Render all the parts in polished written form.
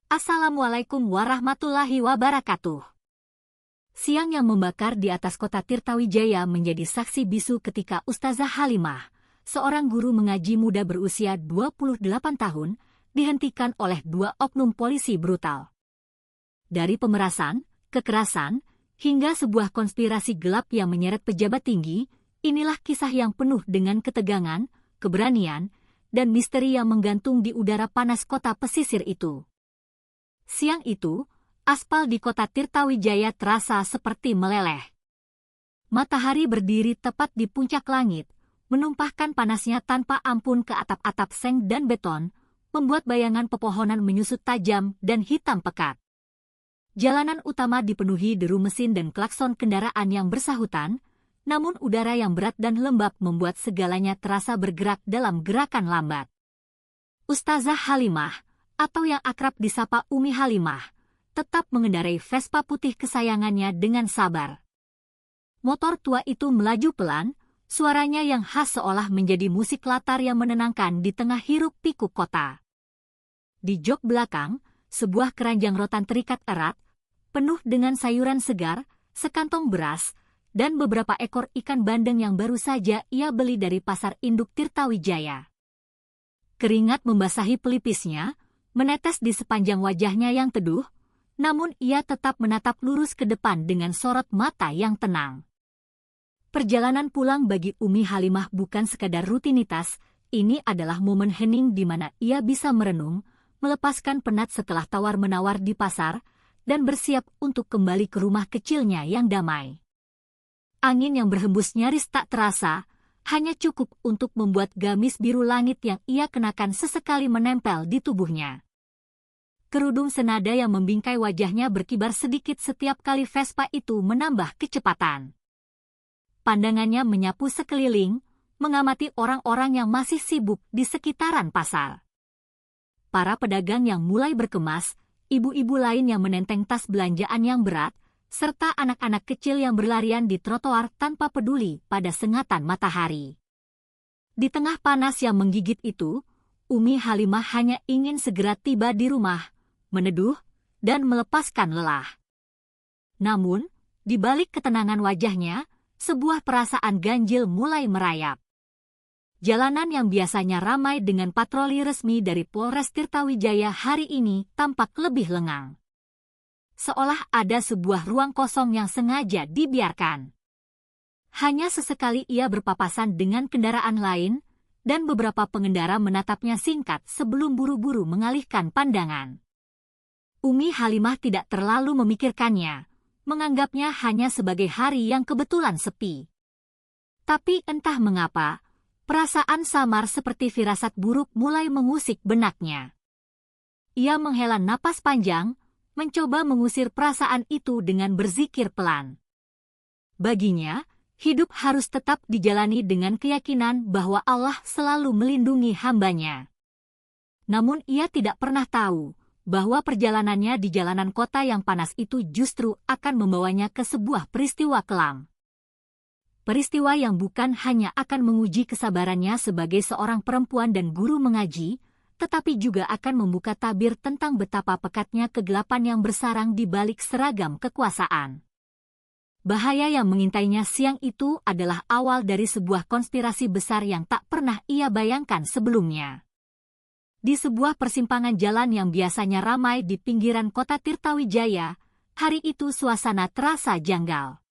Assalamualaikum warahmatullahi wabarakatuh. Siang yang membakar di atas kota Tirtawijaya menjadi saksi bisu ketika Ustazah Halimah, seorang guru mengaji muda berusia 28 tahun, dihentikan oleh dua oknum polisi brutal. Dari pemerasan, kekerasan, hingga sebuah konspirasi gelap yang menyeret pejabat tinggi, inilah kisah yang penuh dengan ketegangan, keberanian, dan misteri yang menggantung di udara panas kota pesisir itu. Siang itu, aspal di kota Tirtawijaya terasa seperti meleleh. Matahari berdiri tepat di puncak langit, menumpahkan panasnya tanpa ampun ke atap-atap seng dan beton, membuat bayangan pepohonan menyusut tajam dan hitam pekat. Jalanan utama dipenuhi deru mesin dan klakson kendaraan yang bersahutan, namun udara yang berat dan lembab membuat segalanya terasa bergerak dalam gerakan lambat. Ustazah Halimah, atau yang akrab disapa Umi Halimah, tetap mengendarai Vespa putih kesayangannya dengan sabar. Motor tua itu melaju pelan, suaranya yang khas seolah menjadi musik latar yang menenangkan di tengah hiruk-pikuk kota. Di jok belakang, sebuah keranjang rotan terikat erat, penuh dengan sayuran segar, sekantong beras, dan beberapa ekor ikan bandeng yang baru saja ia beli dari pasar induk Tirtawijaya. Keringat membasahi pelipisnya, menetes di sepanjang wajahnya yang teduh, namun ia tetap menatap lurus ke depan dengan sorot mata yang tenang. Perjalanan pulang bagi Umi Halimah bukan sekadar rutinitas, ini adalah momen hening di mana ia bisa merenung, melepaskan penat setelah tawar-menawar di pasar, dan bersiap untuk kembali ke rumah kecilnya yang damai. Angin yang berhembus nyaris tak terasa, hanya cukup untuk membuat gamis biru langit yang ia kenakan sesekali menempel di tubuhnya. Kerudung senada yang membingkai wajahnya berkibar sedikit setiap kali Vespa itu menambah kecepatan. Pandangannya menyapu sekeliling, mengamati orang-orang yang masih sibuk di sekitaran pasar. Para pedagang yang mulai berkemas, ibu-ibu lain yang menenteng tas belanjaan yang berat, serta anak-anak kecil yang berlarian di trotoar tanpa peduli pada sengatan matahari. Di tengah panas yang menggigit itu, Umi Halimah hanya ingin segera tiba di rumah, meneduh, dan melepaskan lelah. Namun, di balik ketenangan wajahnya, sebuah perasaan ganjil mulai merayap. Jalanan yang biasanya ramai dengan patroli resmi dari Polres Tirtawijaya hari ini tampak lebih lengang. Seolah ada sebuah ruang kosong yang sengaja dibiarkan. Hanya sesekali ia berpapasan dengan kendaraan lain, dan beberapa pengendara menatapnya singkat sebelum buru-buru mengalihkan pandangan. Umi Halimah tidak terlalu memikirkannya, menganggapnya hanya sebagai hari yang kebetulan sepi. Tapi entah mengapa, perasaan samar seperti firasat buruk mulai mengusik benaknya. Ia menghela napas panjang, mencoba mengusir perasaan itu dengan berzikir pelan. Baginya, hidup harus tetap dijalani dengan keyakinan bahwa Allah selalu melindungi hambanya. Namun ia tidak pernah tahu bahwa perjalanannya di jalanan kota yang panas itu justru akan membawanya ke sebuah peristiwa kelam. Peristiwa yang bukan hanya akan menguji kesabarannya sebagai seorang perempuan dan guru mengaji, tetapi juga akan membuka tabir tentang betapa pekatnya kegelapan yang bersarang di balik seragam kekuasaan. Bahaya yang mengintainya siang itu adalah awal dari sebuah konspirasi besar yang tak pernah ia bayangkan sebelumnya. Di sebuah persimpangan jalan yang biasanya ramai di pinggiran kota Tirtawijaya, hari itu suasana terasa janggal.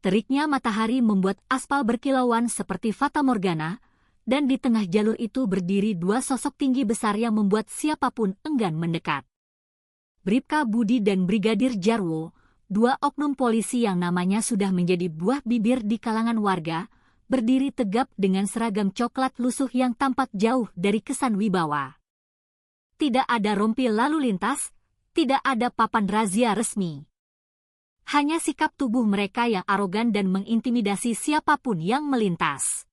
Teriknya matahari membuat aspal berkilauan seperti fatamorgana, dan di tengah jalur itu berdiri dua sosok tinggi besar yang membuat siapapun enggan mendekat. Bribka Budi dan Brigadir Jarwo, dua oknum polisi yang namanya sudah menjadi buah bibir di kalangan warga, berdiri tegap dengan seragam coklat lusuh yang tampak jauh dari kesan wibawa. Tidak ada rompi lalu lintas, tidak ada papan razia resmi. Hanya sikap tubuh mereka yang arogan dan mengintimidasi siapapun yang melintas.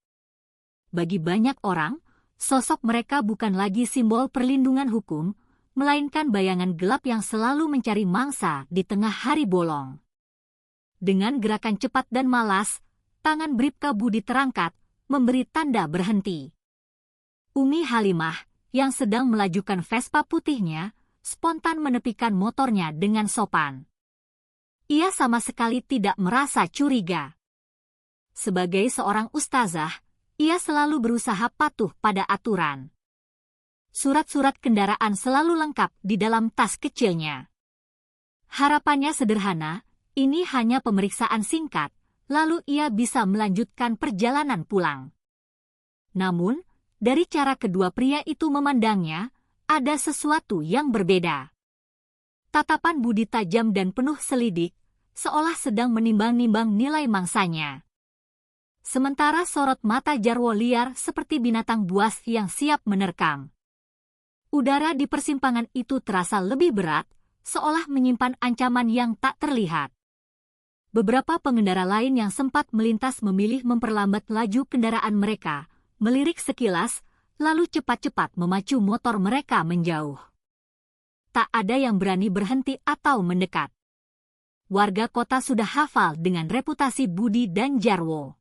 Bagi banyak orang, sosok mereka bukan lagi simbol perlindungan hukum, melainkan bayangan gelap yang selalu mencari mangsa di tengah hari bolong. Dengan gerakan cepat dan malas, tangan Bribka Budi terangkat, memberi tanda berhenti. Umi Halimah, yang sedang melajukan Vespa putihnya, spontan menepikan motornya dengan sopan. Ia sama sekali tidak merasa curiga. Sebagai seorang ustazah, ia selalu berusaha patuh pada aturan. Surat-surat kendaraan selalu lengkap di dalam tas kecilnya. Harapannya sederhana, ini hanya pemeriksaan singkat, lalu ia bisa melanjutkan perjalanan pulang. Namun, dari cara kedua pria itu memandangnya, ada sesuatu yang berbeda. Tatapan Budi tajam dan penuh selidik, seolah sedang menimbang-nimbang nilai mangsanya. Sementara sorot mata Jarwo liar seperti binatang buas yang siap menerkam. Udara di persimpangan itu terasa lebih berat, seolah menyimpan ancaman yang tak terlihat. Beberapa pengendara lain yang sempat melintas memilih memperlambat laju kendaraan mereka, melirik sekilas, lalu cepat-cepat memacu motor mereka menjauh. Tak ada yang berani berhenti atau mendekat. Warga kota sudah hafal dengan reputasi Budi dan Jarwo.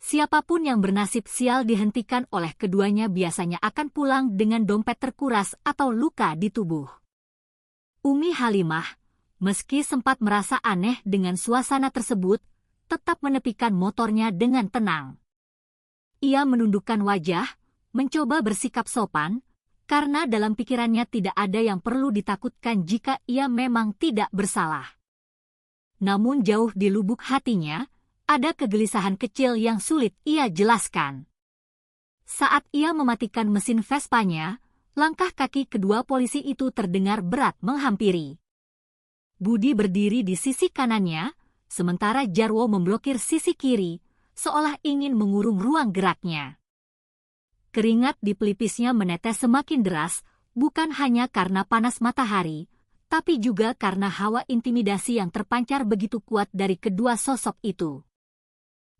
Siapapun yang bernasib sial dihentikan oleh keduanya biasanya akan pulang dengan dompet terkuras atau luka di tubuh. Umi Halimah, meski sempat merasa aneh dengan suasana tersebut, tetap menepikan motornya dengan tenang. Ia menundukkan wajah, mencoba bersikap sopan, karena dalam pikirannya tidak ada yang perlu ditakutkan jika ia memang tidak bersalah. Namun jauh di lubuk hatinya, ada kegelisahan kecil yang sulit ia jelaskan. Saat ia mematikan mesin Vespanya, langkah kaki kedua polisi itu terdengar berat menghampiri. Budi berdiri di sisi kanannya, sementara Jarwo memblokir sisi kiri, seolah ingin mengurung ruang geraknya. Keringat di pelipisnya menetes semakin deras, bukan hanya karena panas matahari, tapi juga karena hawa intimidasi yang terpancar begitu kuat dari kedua sosok itu.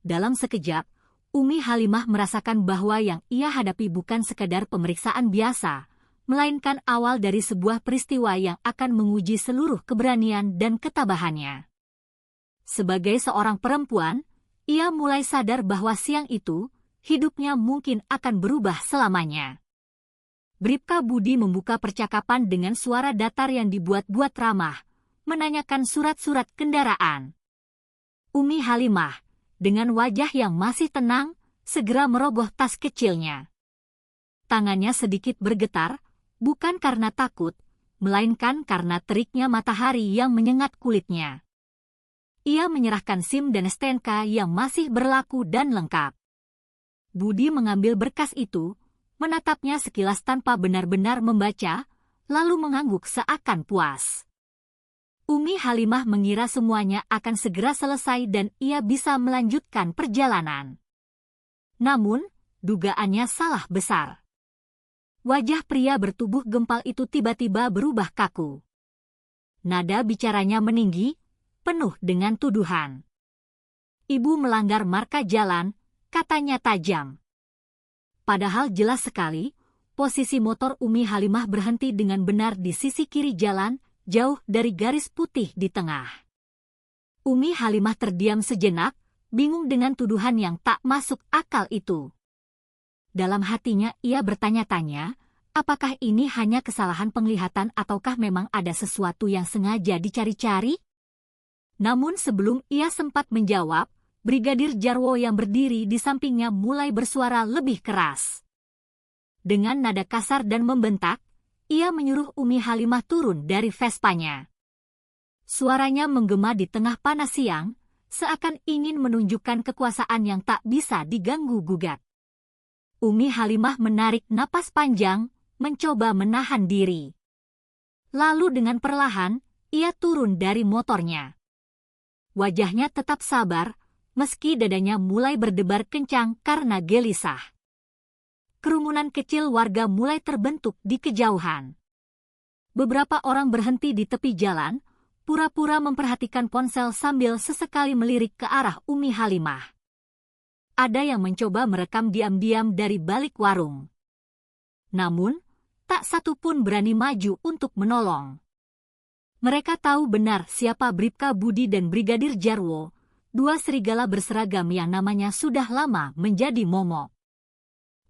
Dalam sekejap, Umi Halimah merasakan bahwa yang ia hadapi bukan sekadar pemeriksaan biasa, melainkan awal dari sebuah peristiwa yang akan menguji seluruh keberanian dan ketabahannya. Sebagai seorang perempuan, ia mulai sadar bahwa siang itu, hidupnya mungkin akan berubah selamanya. Bribka Budi membuka percakapan dengan suara datar yang dibuat-buat ramah, menanyakan surat-surat kendaraan. Umi Halimah, dengan wajah yang masih tenang, segera merogoh tas kecilnya. Tangannya sedikit bergetar, bukan karena takut, melainkan karena teriknya matahari yang menyengat kulitnya. Ia menyerahkan SIM dan STNK yang masih berlaku dan lengkap. Budi mengambil berkas itu, menatapnya sekilas tanpa benar-benar membaca, lalu mengangguk seakan puas. Umi Halimah mengira semuanya akan segera selesai dan ia bisa melanjutkan perjalanan. Namun, dugaannya salah besar. Wajah pria bertubuh gempal itu tiba-tiba berubah kaku. Nada bicaranya meninggi, penuh dengan tuduhan. Ibu melanggar marka jalan, katanya tajam. Padahal jelas sekali, posisi motor Umi Halimah berhenti dengan benar di sisi kiri jalan, jauh dari garis putih di tengah. Umi Halimah terdiam sejenak, bingung dengan tuduhan yang tak masuk akal itu. Dalam hatinya ia bertanya-tanya, apakah ini hanya kesalahan penglihatan ataukah memang ada sesuatu yang sengaja dicari-cari? Namun sebelum ia sempat menjawab, Brigadir Jarwo yang berdiri di sampingnya mulai bersuara lebih keras. Dengan nada kasar dan membentak, ia menyuruh Umi Halimah turun dari Vespanya. Suaranya menggema di tengah panas siang, seakan ingin menunjukkan kekuasaan yang tak bisa diganggu-gugat. Umi Halimah menarik napas panjang, mencoba menahan diri. Lalu dengan perlahan, ia turun dari motornya. Wajahnya tetap sabar, meski dadanya mulai berdebar kencang karena gelisah. Kerumunan kecil warga mulai terbentuk di kejauhan. Beberapa orang berhenti di tepi jalan, pura-pura memperhatikan ponsel sambil sesekali melirik ke arah Umi Halimah. Ada yang mencoba merekam diam-diam dari balik warung. Namun, tak satu pun berani maju untuk menolong. Mereka tahu benar siapa Bribka Budi dan Brigadir Jarwo, dua serigala berseragam yang namanya sudah lama menjadi momok.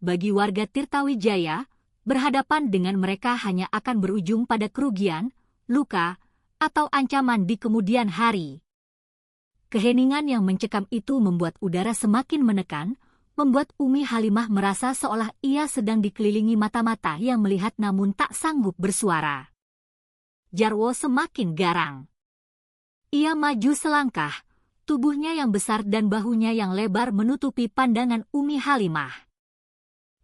Bagi warga Tirtawijaya, berhadapan dengan mereka hanya akan berujung pada kerugian, luka, atau ancaman di kemudian hari. Keheningan yang mencekam itu membuat udara semakin menekan, membuat Umi Halimah merasa seolah ia sedang dikelilingi mata-mata yang melihat namun tak sanggup bersuara. Jarwo semakin garang. Ia maju selangkah, tubuhnya yang besar dan bahunya yang lebar menutupi pandangan Umi Halimah.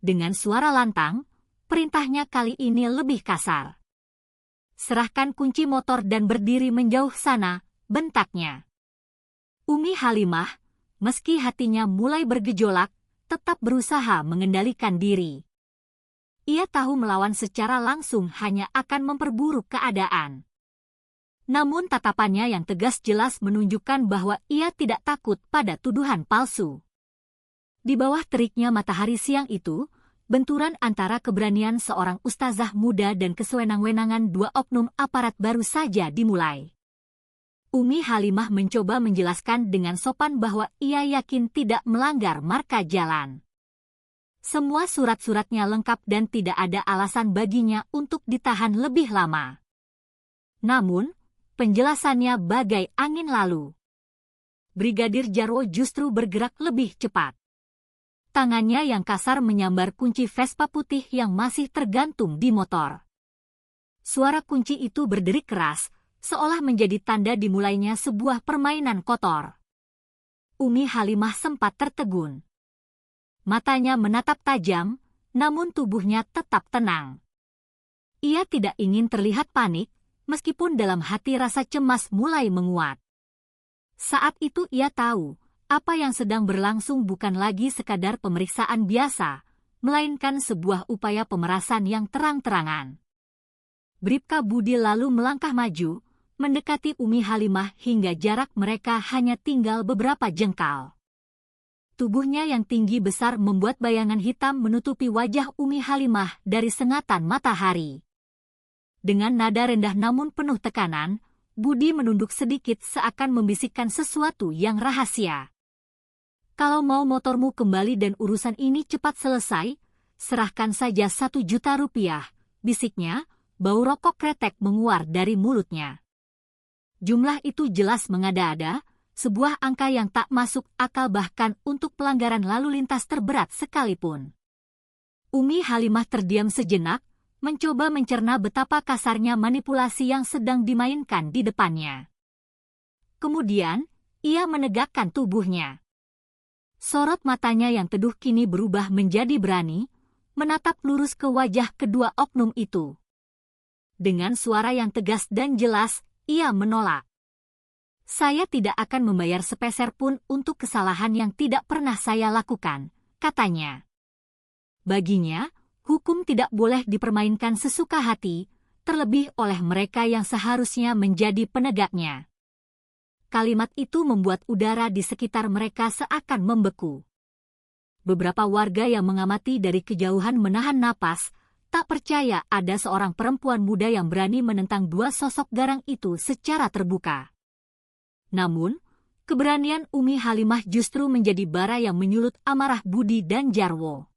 Dengan suara lantang, perintahnya kali ini lebih kasar. "Serahkan kunci motor dan berdiri menjauh sana," bentaknya. Umi Halimah, meski hatinya mulai bergejolak, tetap berusaha mengendalikan diri. Ia tahu melawan secara langsung hanya akan memperburuk keadaan. Namun tatapannya yang tegas jelas menunjukkan bahwa ia tidak takut pada tuduhan palsu. Di bawah teriknya matahari siang itu, benturan antara keberanian seorang ustazah muda dan kesewenang-wenangan dua oknum aparat baru saja dimulai. Umi Halimah mencoba menjelaskan dengan sopan bahwa ia yakin tidak melanggar marka jalan. Semua surat-suratnya lengkap dan tidak ada alasan baginya untuk ditahan lebih lama. Namun, penjelasannya bagai angin lalu. Brigadir Jarwo justru bergerak lebih cepat. Tangannya yang kasar menyambar kunci Vespa putih yang masih tergantung di motor. Suara kunci itu berderik keras, seolah menjadi tanda dimulainya sebuah permainan kotor. Umi Halimah sempat tertegun. Matanya menatap tajam, namun tubuhnya tetap tenang. Ia tidak ingin terlihat panik, meskipun dalam hati rasa cemas mulai menguat. Saat itu ia tahu, apa yang sedang berlangsung bukan lagi sekadar pemeriksaan biasa, melainkan sebuah upaya pemerasan yang terang-terangan. Bribka Budi lalu melangkah maju, mendekati Umi Halimah hingga jarak mereka hanya tinggal beberapa jengkal. Tubuhnya yang tinggi besar membuat bayangan hitam menutupi wajah Umi Halimah dari sengatan matahari. Dengan nada rendah namun penuh tekanan, Budi menunduk sedikit seakan membisikkan sesuatu yang rahasia. "Kalau mau motormu kembali dan urusan ini cepat selesai, serahkan saja 1 juta rupiah," bisiknya, bau rokok kretek menguar dari mulutnya. Jumlah itu jelas mengada-ada, sebuah angka yang tak masuk akal bahkan untuk pelanggaran lalu lintas terberat sekalipun. Umi Halimah terdiam sejenak, mencoba mencerna betapa kasarnya manipulasi yang sedang dimainkan di depannya. Kemudian, ia menegakkan tubuhnya. Sorot matanya yang teduh kini berubah menjadi berani, menatap lurus ke wajah kedua oknum itu. Dengan suara yang tegas dan jelas, ia menolak. "Saya tidak akan membayar sepeser pun untuk kesalahan yang tidak pernah saya lakukan," katanya. Baginya, hukum tidak boleh dipermainkan sesuka hati, terlebih oleh mereka yang seharusnya menjadi penegaknya. Kalimat itu membuat udara di sekitar mereka seakan membeku. Beberapa warga yang mengamati dari kejauhan menahan napas, tak percaya ada seorang perempuan muda yang berani menentang dua sosok garang itu secara terbuka. Namun, keberanian Umi Halimah justru menjadi bara yang menyulut amarah Budi dan Jarwo.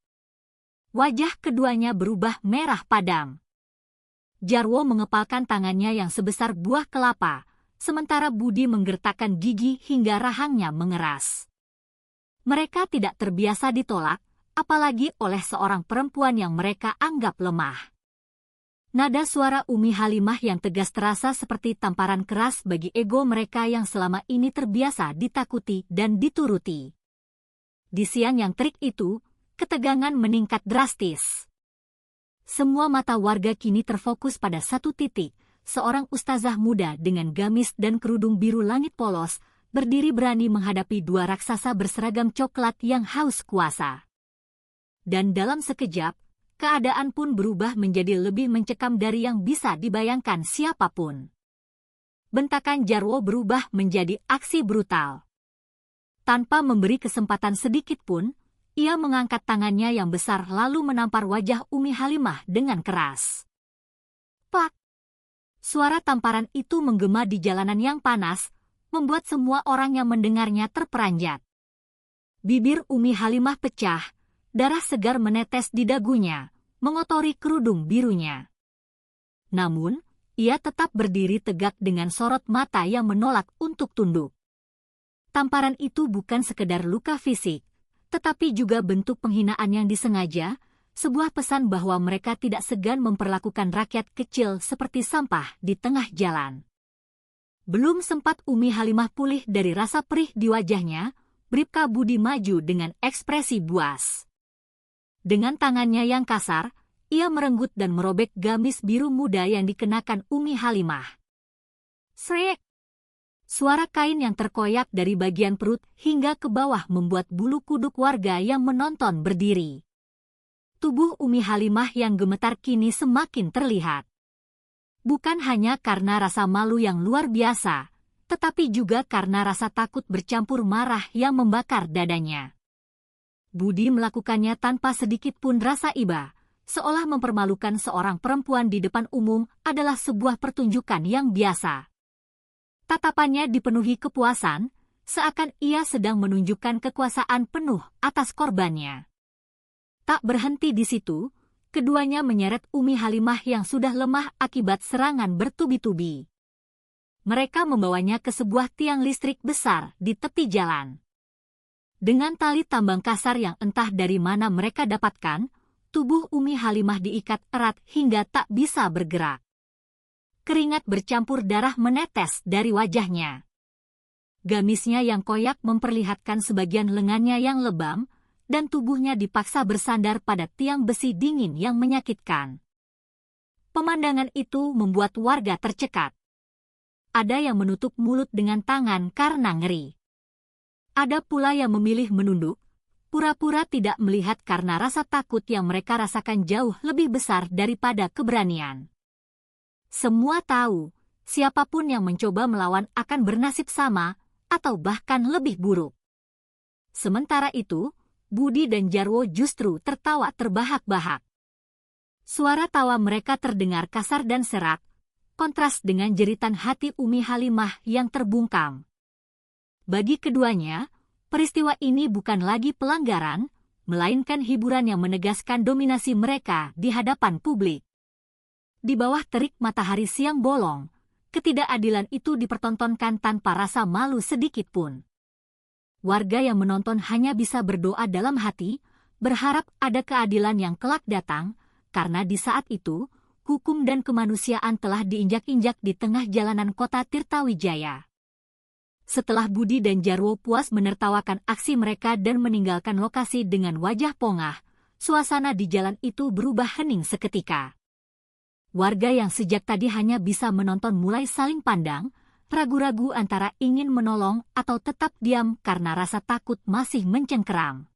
Wajah keduanya berubah merah padam. Jarwo mengepalkan tangannya yang sebesar buah kelapa, sementara Budi menggertakkan gigi hingga rahangnya mengeras. Mereka tidak terbiasa ditolak, apalagi oleh seorang perempuan yang mereka anggap lemah. Nada suara Umi Halimah yang tegas terasa seperti tamparan keras bagi ego mereka yang selama ini terbiasa ditakuti dan dituruti. Di siang yang terik itu, ketegangan meningkat drastis. Semua mata warga kini terfokus pada satu titik, seorang ustazah muda dengan gamis dan kerudung biru langit polos, berdiri berani menghadapi dua raksasa berseragam coklat yang haus kuasa. Dan dalam sekejap, keadaan pun berubah menjadi lebih mencekam dari yang bisa dibayangkan siapapun. Bentakan Jarwo berubah menjadi aksi brutal. Tanpa memberi kesempatan sedikit pun, ia mengangkat tangannya yang besar lalu menampar wajah Umi Halimah dengan keras. Pak! Suara tamparan itu menggema di jalanan yang panas, membuat semua orang yang mendengarnya terperanjat. Bibir Umi Halimah pecah, darah segar menetes di dagunya, mengotori kerudung birunya. Namun, ia tetap berdiri tegak dengan sorot mata yang menolak untuk tunduk. Tamparan itu bukan sekedar luka fisik, tetapi juga bentuk penghinaan yang disengaja, sebuah pesan bahwa mereka tidak segan memperlakukan rakyat kecil seperti sampah di tengah jalan. Belum sempat Umi Halimah pulih dari rasa perih di wajahnya, Bribka Budi maju dengan ekspresi buas. Dengan tangannya yang kasar, ia merenggut dan merobek gamis biru muda yang dikenakan Umi Halimah. Srek! Suara kain yang terkoyak dari bagian perut hingga ke bawah membuat bulu kuduk warga yang menonton berdiri. Tubuh Umi Halimah yang gemetar kini semakin terlihat. Bukan hanya karena rasa malu yang luar biasa, tetapi juga karena rasa takut bercampur marah yang membakar dadanya. Budi melakukannya tanpa sedikit pun rasa iba, seolah mempermalukan seorang perempuan di depan umum adalah sebuah pertunjukan yang biasa. Tatapannya dipenuhi kepuasan, seakan ia sedang menunjukkan kekuasaan penuh atas korbannya. Tak berhenti di situ, keduanya menyeret Umi Halimah yang sudah lemah akibat serangan bertubi-tubi. Mereka membawanya ke sebuah tiang listrik besar di tepi jalan. Dengan tali tambang kasar yang entah dari mana mereka dapatkan, tubuh Umi Halimah diikat erat hingga tak bisa bergerak. Keringat bercampur darah menetes dari wajahnya. Gamisnya yang koyak memperlihatkan sebagian lengannya yang lebam, dan tubuhnya dipaksa bersandar pada tiang besi dingin yang menyakitkan. Pemandangan itu membuat warga tercekat. Ada yang menutup mulut dengan tangan karena ngeri. Ada pula yang memilih menunduk, pura-pura tidak melihat karena rasa takut yang mereka rasakan jauh lebih besar daripada keberanian. Semua tahu, siapapun yang mencoba melawan akan bernasib sama, atau bahkan lebih buruk. Sementara itu, Budi dan Jarwo justru tertawa terbahak-bahak. Suara tawa mereka terdengar kasar dan serak, kontras dengan jeritan hati Umi Halimah yang terbungkam. Bagi keduanya, peristiwa ini bukan lagi pelanggaran, melainkan hiburan yang menegaskan dominasi mereka di hadapan publik. Di bawah terik matahari siang bolong, ketidakadilan itu dipertontonkan tanpa rasa malu sedikit pun. Warga yang menonton hanya bisa berdoa dalam hati, berharap ada keadilan yang kelak datang, karena di saat itu, hukum dan kemanusiaan telah diinjak-injak di tengah jalanan kota Tirtawijaya. Setelah Budi dan Jarwo puas menertawakan aksi mereka dan meninggalkan lokasi dengan wajah pongah, suasana di jalan itu berubah hening seketika. Warga yang sejak tadi hanya bisa menonton mulai saling pandang, ragu-ragu antara ingin menolong atau tetap diam karena rasa takut masih mencengkeram.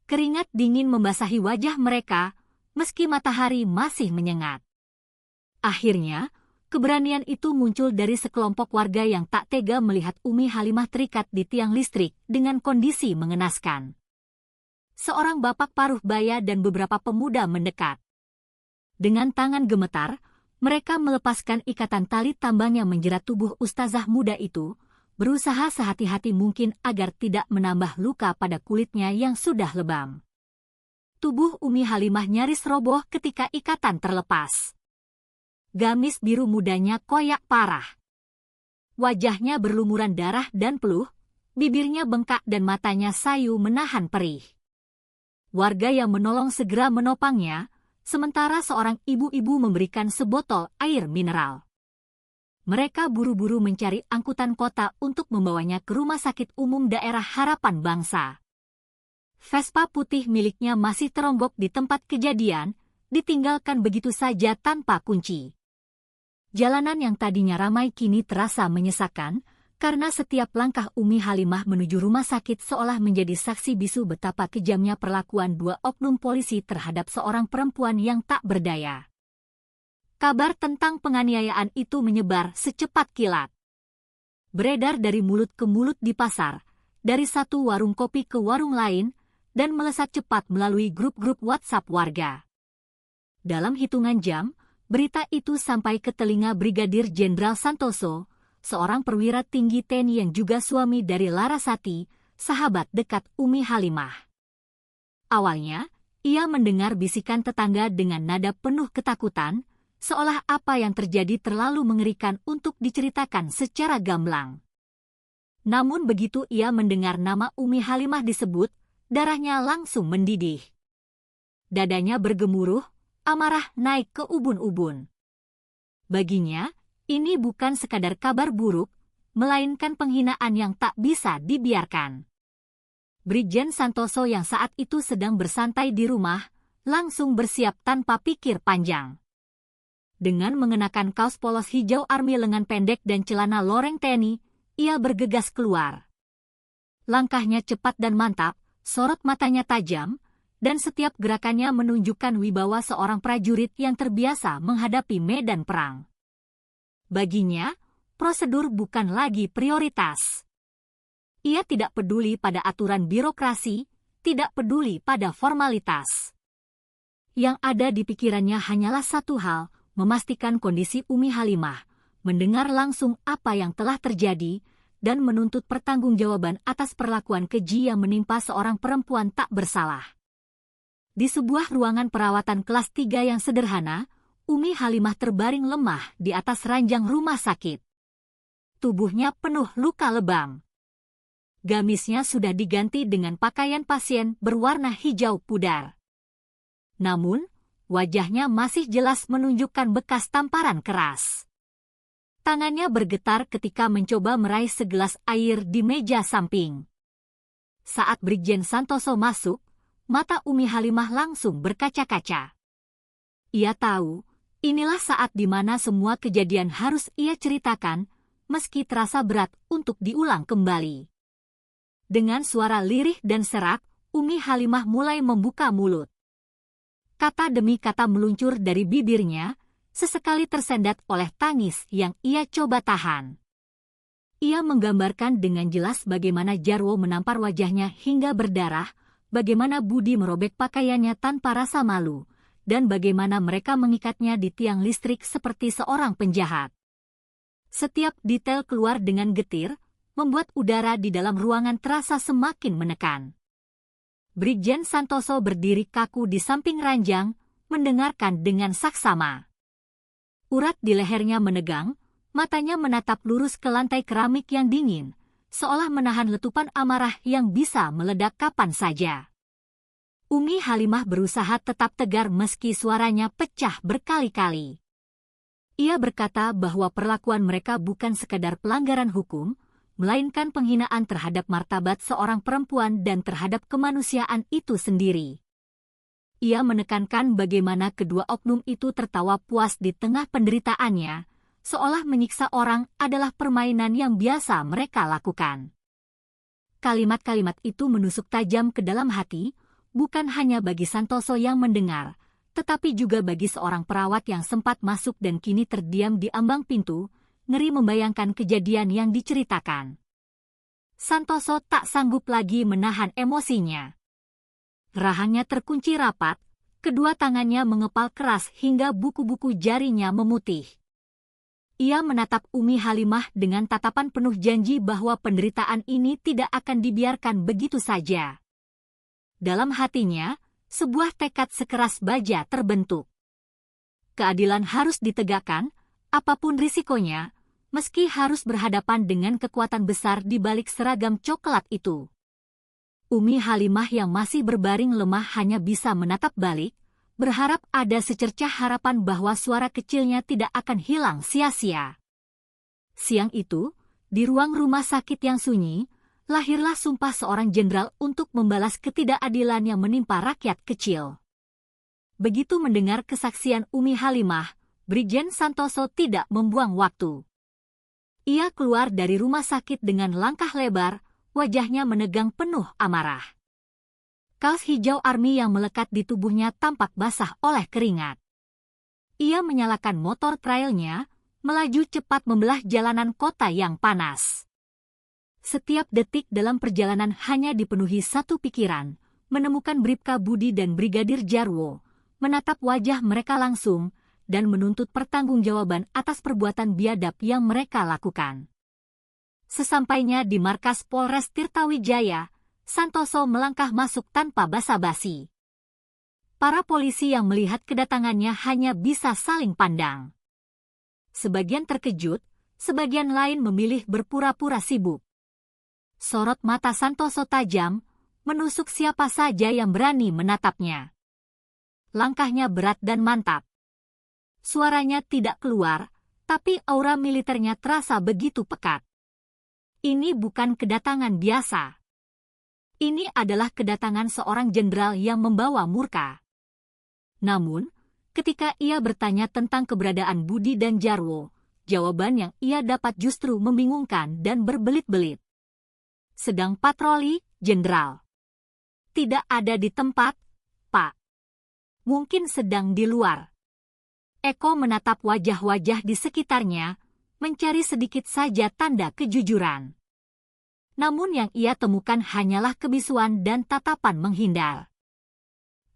Keringat dingin membasahi wajah mereka, meski matahari masih menyengat. Akhirnya, keberanian itu muncul dari sekelompok warga yang tak tega melihat Umi Halimah terikat di tiang listrik dengan kondisi mengenaskan. Seorang bapak paruh baya dan beberapa pemuda mendekat. Dengan tangan gemetar, mereka melepaskan ikatan tali tambang yang menjerat tubuh ustazah muda itu, berusaha sehati-hati mungkin agar tidak menambah luka pada kulitnya yang sudah lebam. Tubuh Umi Halimah nyaris roboh ketika ikatan terlepas. Gamis biru mudanya koyak parah. Wajahnya berlumuran darah dan peluh, bibirnya bengkak dan matanya sayu menahan perih. Warga yang menolong segera menopangnya, sementara seorang ibu-ibu memberikan sebotol air mineral. Mereka buru-buru mencari angkutan kota untuk membawanya ke Rumah Sakit Umum Daerah Harapan Bangsa. Vespa putih miliknya masih teronggok di tempat kejadian, ditinggalkan begitu saja tanpa kunci. Jalanan yang tadinya ramai kini terasa menyesakan, karena setiap langkah Umi Halimah menuju rumah sakit seolah menjadi saksi bisu betapa kejamnya perlakuan dua oknum polisi terhadap seorang perempuan yang tak berdaya. Kabar tentang penganiayaan itu menyebar secepat kilat. Beredar dari mulut ke mulut di pasar, dari satu warung kopi ke warung lain, dan melesat cepat melalui grup-grup WhatsApp warga. Dalam hitungan jam, berita itu sampai ke telinga Brigadir Jenderal Santoso, seorang perwira tinggi TNI yang juga suami dari Larasati, sahabat dekat Umi Halimah. Awalnya, ia mendengar bisikan tetangga dengan nada penuh ketakutan, seolah apa yang terjadi terlalu mengerikan untuk diceritakan secara gamblang. Namun begitu ia mendengar nama Umi Halimah disebut, darahnya langsung mendidih. Dadanya bergemuruh, amarah naik ke ubun-ubun. Baginya, ini bukan sekadar kabar buruk, melainkan penghinaan yang tak bisa dibiarkan. Brigjen Santoso yang saat itu sedang bersantai di rumah, langsung bersiap tanpa pikir panjang. Dengan mengenakan kaos polos hijau army lengan pendek dan celana loreng TNI, ia bergegas keluar. Langkahnya cepat dan mantap, sorot matanya tajam, dan setiap gerakannya menunjukkan wibawa seorang prajurit yang terbiasa menghadapi medan perang. Baginya, prosedur bukan lagi prioritas. Ia tidak peduli pada aturan birokrasi, tidak peduli pada formalitas. Yang ada di pikirannya hanyalah satu hal, memastikan kondisi Umi Halimah, mendengar langsung apa yang telah terjadi, dan menuntut pertanggungjawaban atas perlakuan keji yang menimpa seorang perempuan tak bersalah. Di sebuah ruangan perawatan kelas 3 yang sederhana, Umi Halimah terbaring lemah di atas ranjang rumah sakit. Tubuhnya penuh luka lebam. Gamisnya sudah diganti dengan pakaian pasien berwarna hijau pudar. Namun, wajahnya masih jelas menunjukkan bekas tamparan keras. Tangannya bergetar ketika mencoba meraih segelas air di meja samping. Saat Brigjen Santoso masuk, mata Umi Halimah langsung berkaca-kaca. Ia tahu, inilah saat di mana semua kejadian harus ia ceritakan, meski terasa berat untuk diulang kembali. Dengan suara lirih dan serak, Umi Halimah mulai membuka mulut. Kata demi kata meluncur dari bibirnya, sesekali tersendat oleh tangis yang ia coba tahan. Ia menggambarkan dengan jelas bagaimana Jarwo menampar wajahnya hingga berdarah, bagaimana Budi merobek pakaiannya tanpa rasa malu, dan bagaimana mereka mengikatnya di tiang listrik seperti seorang penjahat. Setiap detail keluar dengan getir, membuat udara di dalam ruangan terasa semakin menekan. Brigjen Santoso berdiri kaku di samping ranjang, mendengarkan dengan saksama. Urat di lehernya menegang, matanya menatap lurus ke lantai keramik yang dingin, seolah menahan letupan amarah yang bisa meledak kapan saja. Umi Halimah berusaha tetap tegar meski suaranya pecah berkali-kali. Ia berkata bahwa perlakuan mereka bukan sekadar pelanggaran hukum, melainkan penghinaan terhadap martabat seorang perempuan dan terhadap kemanusiaan itu sendiri. Ia menekankan bagaimana kedua oknum itu tertawa puas di tengah penderitaannya, seolah menyiksa orang adalah permainan yang biasa mereka lakukan. Kalimat-kalimat itu menusuk tajam ke dalam hati, bukan hanya bagi Santoso yang mendengar, tetapi juga bagi seorang perawat yang sempat masuk dan kini terdiam di ambang pintu, ngeri membayangkan kejadian yang diceritakan. Santoso tak sanggup lagi menahan emosinya. Rahangnya terkunci rapat, kedua tangannya mengepal keras hingga buku-buku jarinya memutih. Ia menatap Umi Halimah dengan tatapan penuh janji bahwa penderitaan ini tidak akan dibiarkan begitu saja. Dalam hatinya, sebuah tekad sekeras baja terbentuk. Keadilan harus ditegakkan, apapun risikonya, meski harus berhadapan dengan kekuatan besar di balik seragam coklat itu. Umi Halimah yang masih berbaring lemah hanya bisa menatap balik, berharap ada secercah harapan bahwa suara kecilnya tidak akan hilang sia-sia. Siang itu, di ruang rumah sakit yang sunyi, lahirlah sumpah seorang jenderal untuk membalas ketidakadilan yang menimpa rakyat kecil. Begitu mendengar kesaksian Umi Halimah, Brigjen Santoso tidak membuang waktu. Ia keluar dari rumah sakit dengan langkah lebar, wajahnya menegang penuh amarah. Kaos hijau army yang melekat di tubuhnya tampak basah oleh keringat. Ia menyalakan motor trailnya, melaju cepat membelah jalanan kota yang panas. Setiap detik dalam perjalanan hanya dipenuhi satu pikiran, menemukan Bribka Budi dan Brigadir Jarwo, menatap wajah mereka langsung, dan menuntut pertanggungjawaban atas perbuatan biadab yang mereka lakukan. Sesampainya di markas Polres Tirtawijaya, Santoso melangkah masuk tanpa basa-basi. Para polisi yang melihat kedatangannya hanya bisa saling pandang. Sebagian terkejut, sebagian lain memilih berpura-pura sibuk. Sorot mata Santoso tajam, menusuk siapa saja yang berani menatapnya. Langkahnya berat dan mantap. Suaranya tidak keluar, tapi aura militernya terasa begitu pekat. Ini bukan kedatangan biasa. Ini adalah kedatangan seorang jenderal yang membawa murka. Namun, ketika ia bertanya tentang keberadaan Budi dan Jarwo, jawaban yang ia dapat justru membingungkan dan berbelit-belit. Sedang patroli, Jenderal. Tidak ada di tempat, Pak. Mungkin sedang di luar. Eko menatap wajah-wajah di sekitarnya, mencari sedikit saja tanda kejujuran. Namun yang ia temukan hanyalah kebisuan dan tatapan menghindar.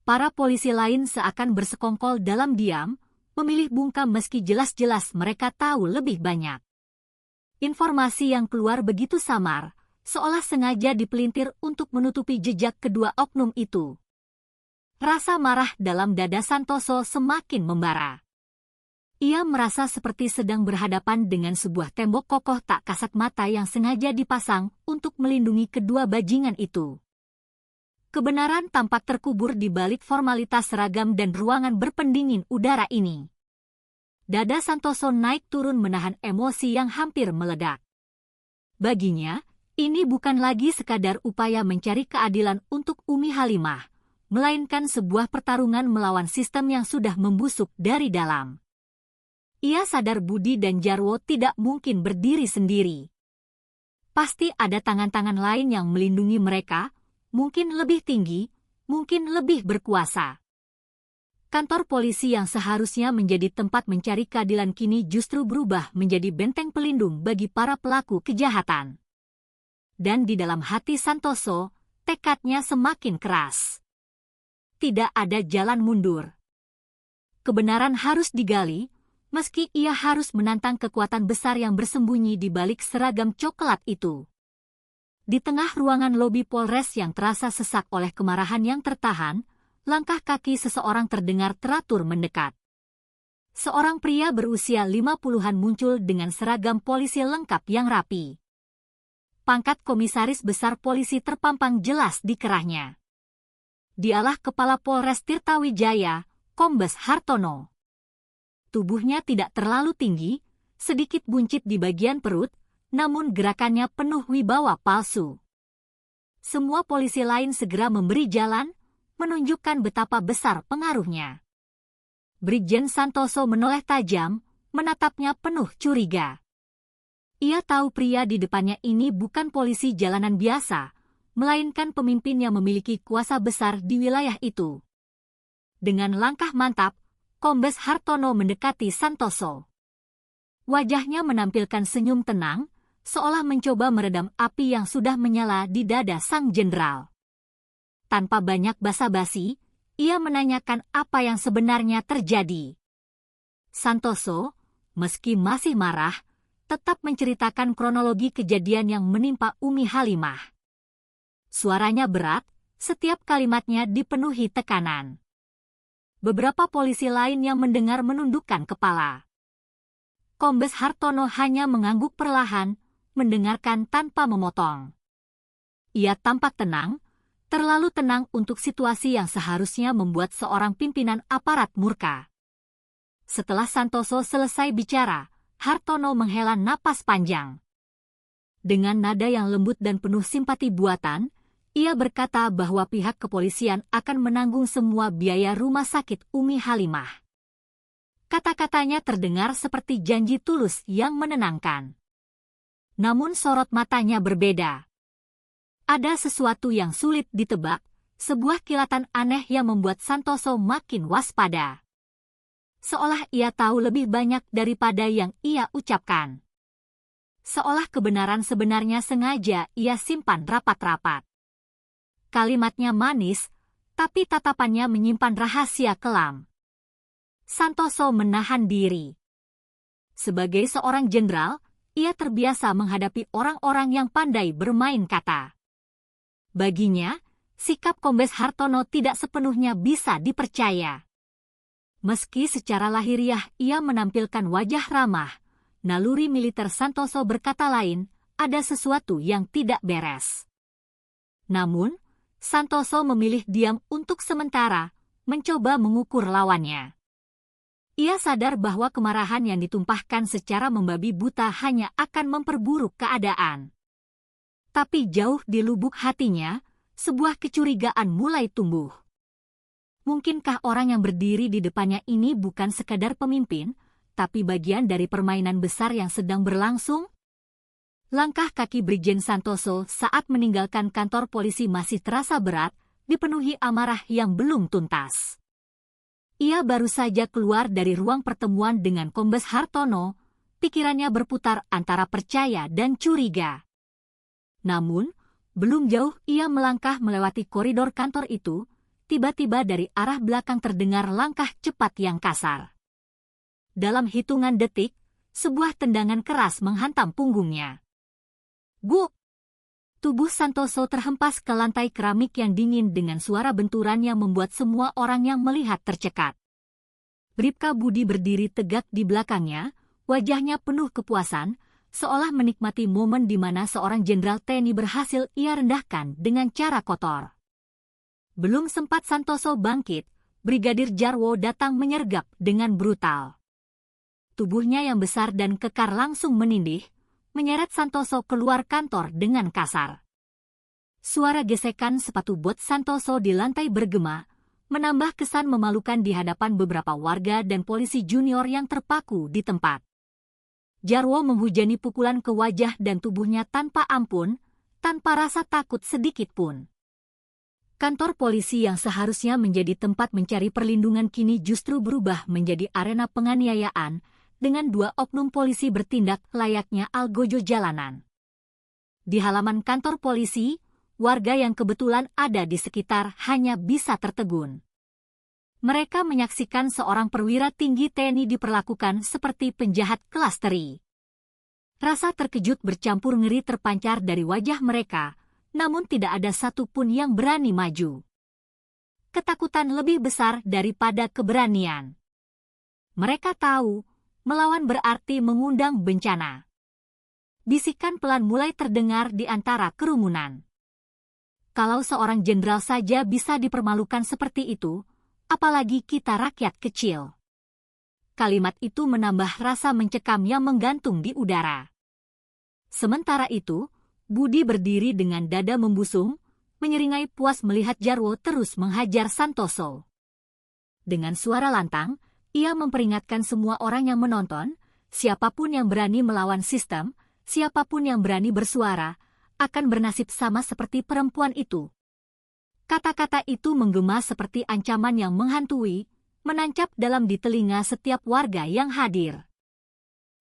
Para polisi lain seakan bersekongkol dalam diam, memilih bungkam meski jelas-jelas mereka tahu lebih banyak. Informasi yang keluar begitu samar, seolah sengaja dipelintir untuk menutupi jejak kedua oknum itu. Rasa marah dalam dada Santoso semakin membara. Ia merasa seperti sedang berhadapan dengan sebuah tembok kokoh tak kasat mata yang sengaja dipasang untuk melindungi kedua bajingan itu. Kebenaran tampak terkubur di balik formalitas seragam dan ruangan berpendingin udara ini. Dada Santoso naik turun menahan emosi yang hampir meledak. Baginya, ini bukan lagi sekadar upaya mencari keadilan untuk Umi Halimah, melainkan sebuah pertarungan melawan sistem yang sudah membusuk dari dalam. Ia sadar Budi dan Jarwo tidak mungkin berdiri sendiri. Pasti ada tangan-tangan lain yang melindungi mereka, mungkin lebih tinggi, mungkin lebih berkuasa. Kantor polisi yang seharusnya menjadi tempat mencari keadilan kini justru berubah menjadi benteng pelindung bagi para pelaku kejahatan. Dan di dalam hati Santoso, tekadnya semakin keras. Tidak ada jalan mundur. Kebenaran harus digali, meski ia harus menantang kekuatan besar yang bersembunyi di balik seragam coklat itu. Di tengah ruangan lobi Polres yang terasa sesak oleh kemarahan yang tertahan, langkah kaki seseorang terdengar teratur mendekat. Seorang pria berusia 50-an muncul dengan seragam polisi lengkap yang rapi. Pangkat komisaris besar polisi terpampang jelas di kerahnya. Dialah Kepala Polres Tirtawijaya, Kombes Hartono. Tubuhnya tidak terlalu tinggi, sedikit buncit di bagian perut, namun gerakannya penuh wibawa palsu. Semua polisi lain segera memberi jalan, menunjukkan betapa besar pengaruhnya. Brigjen Santoso menoleh tajam, menatapnya penuh curiga. Ia tahu pria di depannya ini bukan polisi jalanan biasa, melainkan pemimpin yang memiliki kuasa besar di wilayah itu. Dengan langkah mantap, Kombes Hartono mendekati Santoso. Wajahnya menampilkan senyum tenang, seolah mencoba meredam api yang sudah menyala di dada sang jenderal. Tanpa banyak basa-basi, ia menanyakan apa yang sebenarnya terjadi. Santoso, meski masih marah, tetap menceritakan kronologi kejadian yang menimpa Umi Halimah. Suaranya berat, setiap kalimatnya dipenuhi tekanan. Beberapa polisi lain yang mendengar menundukkan kepala. Kombes Hartono hanya mengangguk perlahan, mendengarkan tanpa memotong. Ia tampak tenang, terlalu tenang untuk situasi yang seharusnya membuat seorang pimpinan aparat murka. Setelah Santoso selesai bicara, Hartono menghela napas panjang. Dengan nada yang lembut dan penuh simpati buatan, ia berkata bahwa pihak kepolisian akan menanggung semua biaya rumah sakit Umi Halimah. Kata-katanya terdengar seperti janji tulus yang menenangkan. Namun sorot matanya berbeda. Ada sesuatu yang sulit ditebak, sebuah kilatan aneh yang membuat Santoso makin waspada. Seolah ia tahu lebih banyak daripada yang ia ucapkan. Seolah kebenaran sebenarnya sengaja ia simpan rapat-rapat. Kalimatnya manis, tapi tatapannya menyimpan rahasia kelam. Santoso menahan diri. Sebagai seorang jenderal, ia terbiasa menghadapi orang-orang yang pandai bermain kata. Baginya, sikap Kombes Hartono tidak sepenuhnya bisa dipercaya. Meski secara lahiriah ia menampilkan wajah ramah, naluri militer Santoso berkata lain, ada sesuatu yang tidak beres. Namun, Santoso memilih diam untuk sementara, mencoba mengukur lawannya. Ia sadar bahwa kemarahan yang ditumpahkan secara membabi buta hanya akan memperburuk keadaan. Tapi jauh di lubuk hatinya, sebuah kecurigaan mulai tumbuh. Mungkinkah orang yang berdiri di depannya ini bukan sekadar pemimpin, tapi bagian dari permainan besar yang sedang berlangsung? Langkah kaki Brigjen Santoso saat meninggalkan kantor polisi masih terasa berat, dipenuhi amarah yang belum tuntas. Ia baru saja keluar dari ruang pertemuan dengan Kombes Hartono, pikirannya berputar antara percaya dan curiga. Namun, belum jauh ia melangkah melewati koridor kantor itu, tiba-tiba dari arah belakang terdengar langkah cepat yang kasar. Dalam hitungan detik, sebuah tendangan keras menghantam punggungnya. Guk! Tubuh Santoso terhempas ke lantai keramik yang dingin dengan suara benturan yang membuat semua orang yang melihat tercekat. Bribka Budi berdiri tegak di belakangnya, wajahnya penuh kepuasan, seolah menikmati momen di mana seorang jenderal TNI berhasil ia rendahkan dengan cara kotor. Belum sempat Santoso bangkit, Brigadir Jarwo datang menyergap dengan brutal. Tubuhnya yang besar dan kekar langsung menindih, menyeret Santoso keluar kantor dengan kasar. Suara gesekan sepatu bot Santoso di lantai bergema, menambah kesan memalukan di hadapan beberapa warga dan polisi junior yang terpaku di tempat. Jarwo menghujani pukulan ke wajah dan tubuhnya tanpa ampun, tanpa rasa takut sedikit pun. Kantor polisi yang seharusnya menjadi tempat mencari perlindungan kini justru berubah menjadi arena penganiayaan, dengan dua oknum polisi bertindak layaknya algojo jalanan. Di halaman kantor polisi, warga yang kebetulan ada di sekitar hanya bisa tertegun. Mereka menyaksikan seorang perwira tinggi TNI diperlakukan seperti penjahat kelas teri. Rasa terkejut bercampur ngeri terpancar dari wajah mereka, namun tidak ada satupun yang berani maju. Ketakutan lebih besar daripada keberanian. Mereka tahu, melawan berarti mengundang bencana. Bisikan pelan mulai terdengar di antara kerumunan. Kalau seorang jenderal saja bisa dipermalukan seperti itu, apalagi kita rakyat kecil. Kalimat itu menambah rasa mencekam yang menggantung di udara. Sementara itu, Budi berdiri dengan dada membusung, menyeringai puas melihat Jarwo terus menghajar Santoso. Dengan suara lantang, ia memperingatkan semua orang yang menonton, siapapun yang berani melawan sistem, siapapun yang berani bersuara, akan bernasib sama seperti perempuan itu. Kata-kata itu menggema seperti ancaman yang menghantui, menancap dalam di telinga setiap warga yang hadir.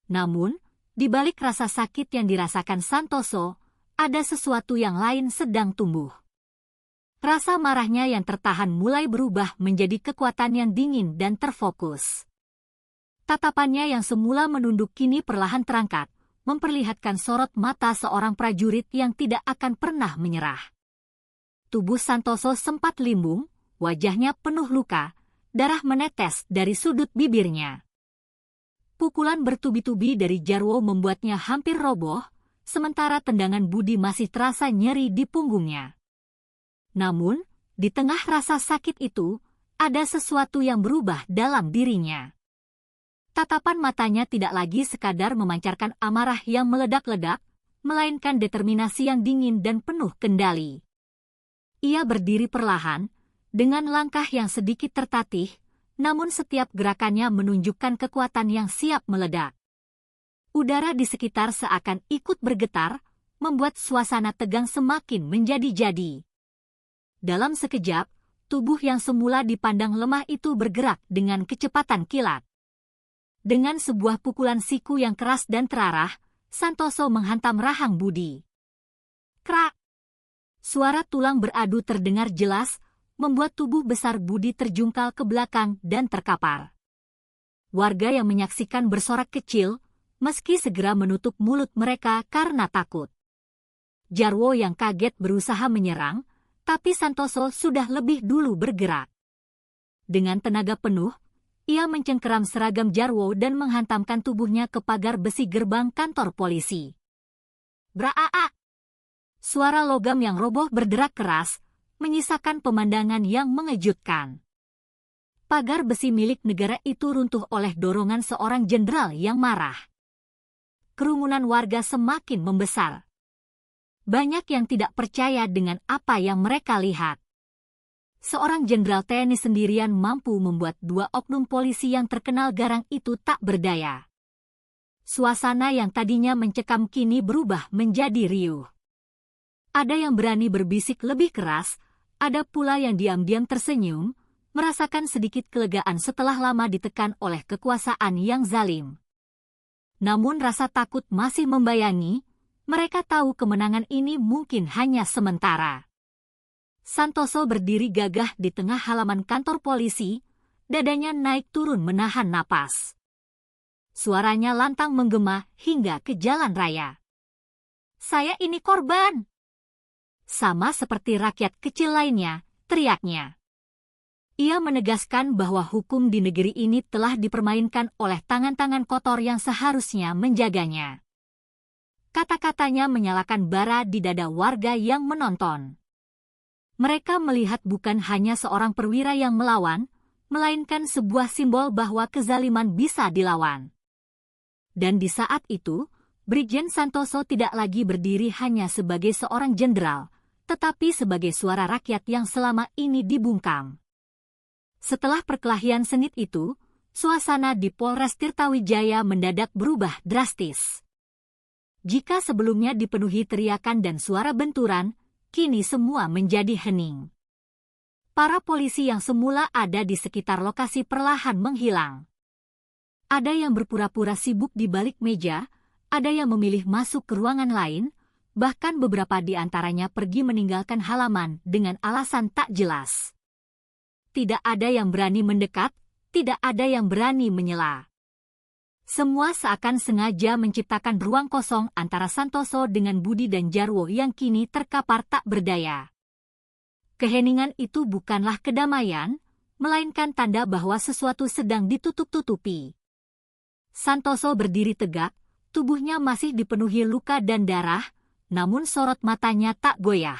Namun, di balik rasa sakit yang dirasakan Santoso, ada sesuatu yang lain sedang tumbuh. Rasa marahnya yang tertahan mulai berubah menjadi kekuatan yang dingin dan terfokus. Tatapannya yang semula menunduk kini perlahan terangkat, memperlihatkan sorot mata seorang prajurit yang tidak akan pernah menyerah. Tubuh Santoso sempat limbung, wajahnya penuh luka, darah menetes dari sudut bibirnya. Pukulan bertubi-tubi dari Jarwo membuatnya hampir roboh, sementara tendangan Budi masih terasa nyeri di punggungnya. Namun, di tengah rasa sakit itu, ada sesuatu yang berubah dalam dirinya. Tatapan matanya tidak lagi sekadar memancarkan amarah yang meledak-ledak, melainkan determinasi yang dingin dan penuh kendali. Ia berdiri perlahan, dengan langkah yang sedikit tertatih, namun setiap gerakannya menunjukkan kekuatan yang siap meledak. Udara di sekitar seakan ikut bergetar, membuat suasana tegang semakin menjadi-jadi. Dalam sekejap, tubuh yang semula dipandang lemah itu bergerak dengan kecepatan kilat. Dengan sebuah pukulan siku yang keras dan terarah, Santoso menghantam rahang Budi. Krak! Suara tulang beradu terdengar jelas, membuat tubuh besar Budi terjungkal ke belakang dan terkapar. Warga yang menyaksikan bersorak kecil, meski segera menutup mulut mereka karena takut. Jarwo yang kaget berusaha menyerang, Tapi Santoso sudah lebih dulu bergerak. Dengan tenaga penuh, ia mencengkeram seragam Jarwo dan menghantamkan tubuhnya ke pagar besi gerbang kantor polisi. Braa! Suara logam yang roboh berderak keras, menyisakan pemandangan yang mengejutkan. Pagar besi milik negara itu runtuh oleh dorongan seorang jenderal yang marah. Kerumunan warga semakin membesar. Banyak yang tidak percaya dengan apa yang mereka lihat. Seorang jenderal TNI sendirian mampu membuat dua oknum polisi yang terkenal garang itu tak berdaya. Suasana yang tadinya mencekam kini berubah menjadi riuh. Ada yang berani berbisik lebih keras, ada pula yang diam-diam tersenyum, merasakan sedikit kelegaan setelah lama ditekan oleh kekuasaan yang zalim. Namun rasa takut masih membayangi. Mereka tahu kemenangan ini mungkin hanya sementara. Santoso berdiri gagah di tengah halaman kantor polisi, dadanya naik turun menahan napas. Suaranya lantang menggema hingga ke jalan raya. "Saya ini korban!" Sama seperti rakyat kecil lainnya, teriaknya. Ia menegaskan bahwa hukum di negeri ini telah dipermainkan oleh tangan-tangan kotor yang seharusnya menjaganya. Kata-katanya menyalakan bara di dada warga yang menonton. Mereka melihat bukan hanya seorang perwira yang melawan, melainkan sebuah simbol bahwa kezaliman bisa dilawan. Dan di saat itu, Brigjen Santoso tidak lagi berdiri hanya sebagai seorang jenderal, tetapi sebagai suara rakyat yang selama ini dibungkam. Setelah perkelahian sengit itu, suasana di Polres Tirtawijaya mendadak berubah drastis. Jika sebelumnya dipenuhi teriakan dan suara benturan, kini semua menjadi hening. Para polisi yang semula ada di sekitar lokasi perlahan menghilang. Ada yang berpura-pura sibuk di balik meja, ada yang memilih masuk ke ruangan lain, bahkan beberapa di antaranya pergi meninggalkan halaman dengan alasan tak jelas. Tidak ada yang berani mendekat, tidak ada yang berani menyela. Semua seakan sengaja menciptakan ruang kosong antara Santoso dengan Budi dan Jarwo yang kini terkapar tak berdaya. Keheningan itu bukanlah kedamaian, melainkan tanda bahwa sesuatu sedang ditutup-tutupi. Santoso berdiri tegak, tubuhnya masih dipenuhi luka dan darah, namun sorot matanya tak goyah.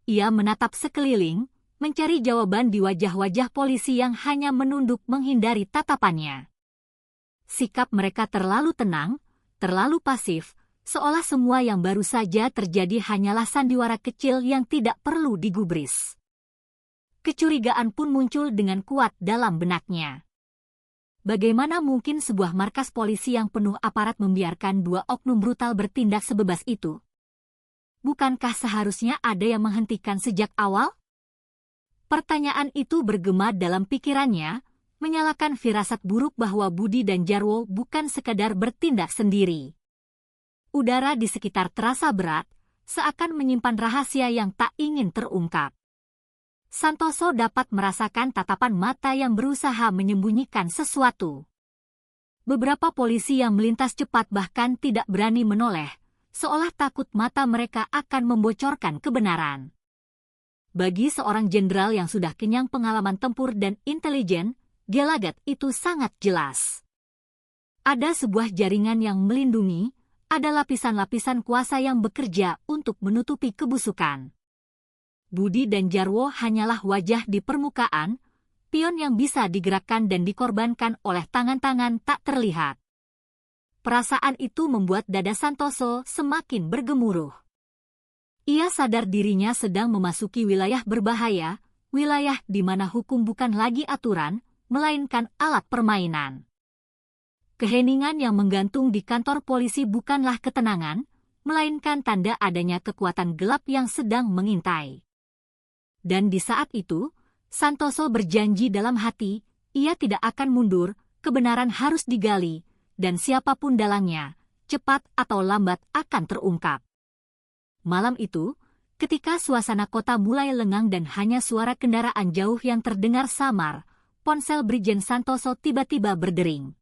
Ia menatap sekeliling, mencari jawaban di wajah-wajah polisi yang hanya menunduk menghindari tatapannya. Sikap mereka terlalu tenang, terlalu pasif, seolah semua yang baru saja terjadi hanyalah sandiwara kecil yang tidak perlu digubris. Kecurigaan pun muncul dengan kuat dalam benaknya. Bagaimana mungkin sebuah markas polisi yang penuh aparat membiarkan dua oknum brutal bertindak sebebas itu? Bukankah seharusnya ada yang menghentikan sejak awal? Pertanyaan itu bergema dalam pikirannya, menyalakan firasat buruk bahwa Budi dan Jarwo bukan sekadar bertindak sendiri. Udara di sekitar terasa berat, seakan menyimpan rahasia yang tak ingin terungkap. Santoso dapat merasakan tatapan mata yang berusaha menyembunyikan sesuatu. Beberapa polisi yang melintas cepat bahkan tidak berani menoleh, seolah takut mata mereka akan membocorkan kebenaran. Bagi seorang jenderal yang sudah kenyang pengalaman tempur dan intelijen, gelagat itu sangat jelas. Ada sebuah jaringan yang melindungi, ada lapisan-lapisan kuasa yang bekerja untuk menutupi kebusukan. Budi dan Jarwo hanyalah wajah di permukaan, pion yang bisa digerakkan dan dikorbankan oleh tangan-tangan tak terlihat. Perasaan itu membuat dada Santoso semakin bergemuruh. Ia sadar dirinya sedang memasuki wilayah berbahaya, wilayah di mana hukum bukan lagi aturan, melainkan alat permainan. Keheningan yang menggantung di kantor polisi bukanlah ketenangan, melainkan tanda adanya kekuatan gelap yang sedang mengintai. Dan di saat itu, Santoso berjanji dalam hati, ia tidak akan mundur, kebenaran harus digali, dan siapapun dalangnya, cepat atau lambat akan terungkap. Malam itu, ketika suasana kota mulai lengang dan hanya suara kendaraan jauh yang terdengar samar, ponsel Brigjen Santoso tiba-tiba berdering.